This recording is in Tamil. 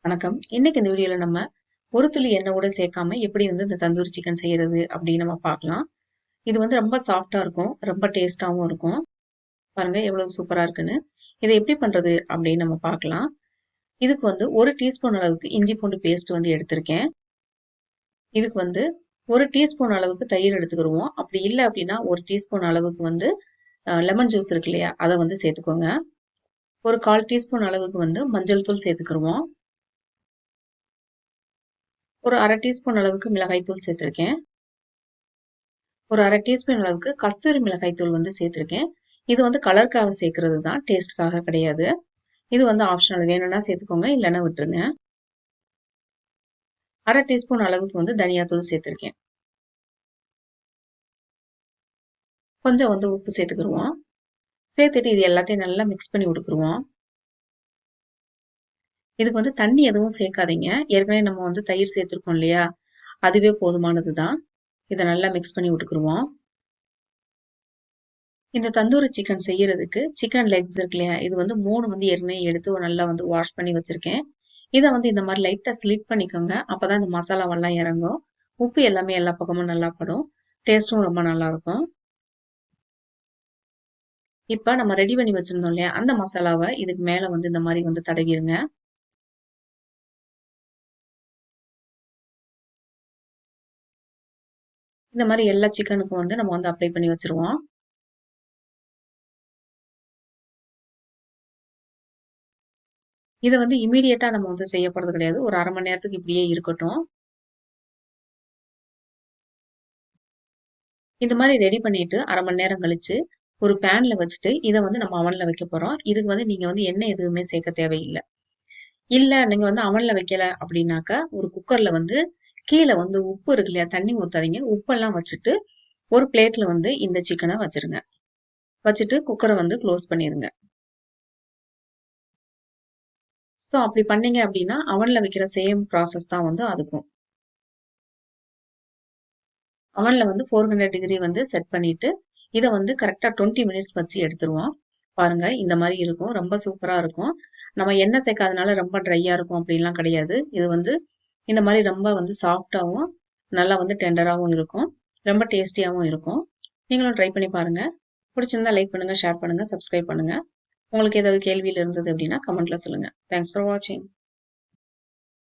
வணக்கம். இன்னைக்கு இந்த வீடியோல நம்ம ஒரு துளி எண்ணெய் கூட சேர்க்காம எப்படி இந்த தந்தூரி சிக்கன் செய்யறது அப்படின்னு நம்ம பார்க்கலாம். இது ரொம்ப சாஃப்டா இருக்கும், ரொம்ப டேஸ்டாவும் இருக்கும். பாருங்க எவ்வளவு சூப்பரா இருக்குன்னு. இதை எப்படி பண்றது அப்படின்னு நம்ம பார்க்கலாம். இதுக்கு 1 டீஸ்பூன் அளவுக்கு இஞ்சி பூண்டு பேஸ்ட் எடுத்திருக்கேன். இதுக்கு 1 டீஸ்பூன் அளவுக்கு தயிர் எடுத்துக்கிருவோம். அப்படி இல்லை அப்படின்னா 1 டீஸ்பூன் அளவுக்கு லெமன் ஜூஸ் இருக்கு இல்லையா, அதை சேர்த்துக்கோங்க. ஒரு 1/4 டீஸ்பூன் அளவுக்கு மஞ்சள் தூள் சேர்த்துக்கிருவோம். ஒரு 1/2 டீஸ்பூன் அளவுக்கு மிளகாய் தூள் சேர்த்திருக்கேன். ஒரு 1/2 டீஸ்பூன் அளவுக்கு கஸ்தூரி மிளகாய் தூள் சேர்த்திருக்கேன். இது கலருக்காக சேர்க்கிறது தான், டேஸ்ட்காக கிடையாது. இது ஆப்ஷனல், வேணும்னா சேர்த்துக்கோங்க, இல்லைன்னா விட்டுருங்க. 1/2 டீஸ்பூன் அளவுக்கு தனியாத்தூள் சேர்த்திருக்கேன். கொஞ்சம் உப்பு சேர்த்துக்கிருவோம். சேர்த்துட்டு இது எல்லாத்தையும் நல்லா மிக்ஸ் பண்ணி விட்டுக்குருவோம். இதுக்கு தண்ணி எதுவும் சேர்க்காதீங்க. ஏற்கனவே நம்ம தயிர் சேர்த்திருக்கோம் இல்லையா, அதுவே போதுமானதுதான். இதை நல்லா மிக்ஸ் பண்ணி விட்டுக்குருவோம். இந்த தந்தூரி சிக்கன் செய்யறதுக்கு சிக்கன் லெக்ஸ் இருக்கு இல்லையா, இது 3 ஏற்கனவே எடுத்து நல்லா வாஷ் பண்ணி வச்சிருக்கேன். இதை இந்த மாதிரி லைட்டா ஸ்லிட் பண்ணிக்கோங்க. அப்பதான் இந்த மசாலாவெல்லாம் இறங்கும். உப்பு எல்லாமே எல்லா பக்கமும் நல்லா படும். டேஸ்டும் ரொம்ப நல்லா இருக்கும். இப்ப நம்ம ரெடி பண்ணி வச்சிருந்தோம் இல்லையா, அந்த மசாலாவை இதுக்கு மேல இந்த மாதிரி தடவிருங்க. இந்த மாதிரி எல்லா சிக்கனுக்கும் நம்ம அப்ளை பண்ணி வச்சிருவோம். இதை இமீடியட்டா நம்ம செய்ய போறது கிடையாது. ஒரு 1/2 மணி நேரத்துக்கு இப்படியே இருக்கட்டும். இந்த மாதிரி ரெடி பண்ணிட்டு 1/2 மணி நேரம் கழிச்சு ஒரு பேன்ல வச்சுட்டு இதை நம்ம அவன்ல வைக்க போறோம். இதுக்கு நீங்க எண்ணெய் எதுவுமே சேர்க்க தேவையில்லை. இல்ல நீங்க அவன்ல வைக்கல அப்படின்னாக்க ஒரு குக்கர்ல கீழே உப்பு இருக்கு இல்லையா, தண்ணி ஊத்தாதீங்க, உப்பெல்லாம் வச்சுட்டு ஒரு பிளேட்ல இந்த சிக்கனை வச்சிருங்க. வச்சுட்டு குக்கரை க்ளோஸ் பண்ணிருங்க. சோ அப்படி பண்ணீங்க அப்படின்னா அவன்ல வைக்கிற சேம் ப்ராசஸ் தான் அதுக்கும். அவன்ல 400 டிகிரி செட் பண்ணிட்டு இதை கரெக்டா 20 மினிட்ஸ் வச்சு எடுத்துருவோம். பாருங்க இந்த மாதிரி இருக்கும், ரொம்ப சூப்பரா இருக்கும். நம்ம எண்ணெய் சேர்க்காதனால ரொம்ப ட்ரையா இருக்கும் அப்படின்லாம் கிடையாது. இது இந்த மாதிரி ரொம்ப சாஃப்டாவும் நல்லா டெண்டராகவும் இருக்கும். ரொம்ப டேஸ்டியாவும் இருக்கும். நீங்களும் ட்ரை பண்ணி பாருங்க. பிடிச்சிருந்தா லைக் பண்ணுங்க, ஷேர் பண்ணுங்க, சப்ஸ்கிரைப் பண்ணுங்க. உங்களுக்கு ஏதாவது கேள்வியில் இருந்தது அப்படின்னா கமெண்ட்ல சொல்லுங்க. தேங்க்ஸ் ஃபார் வாட்சிங்.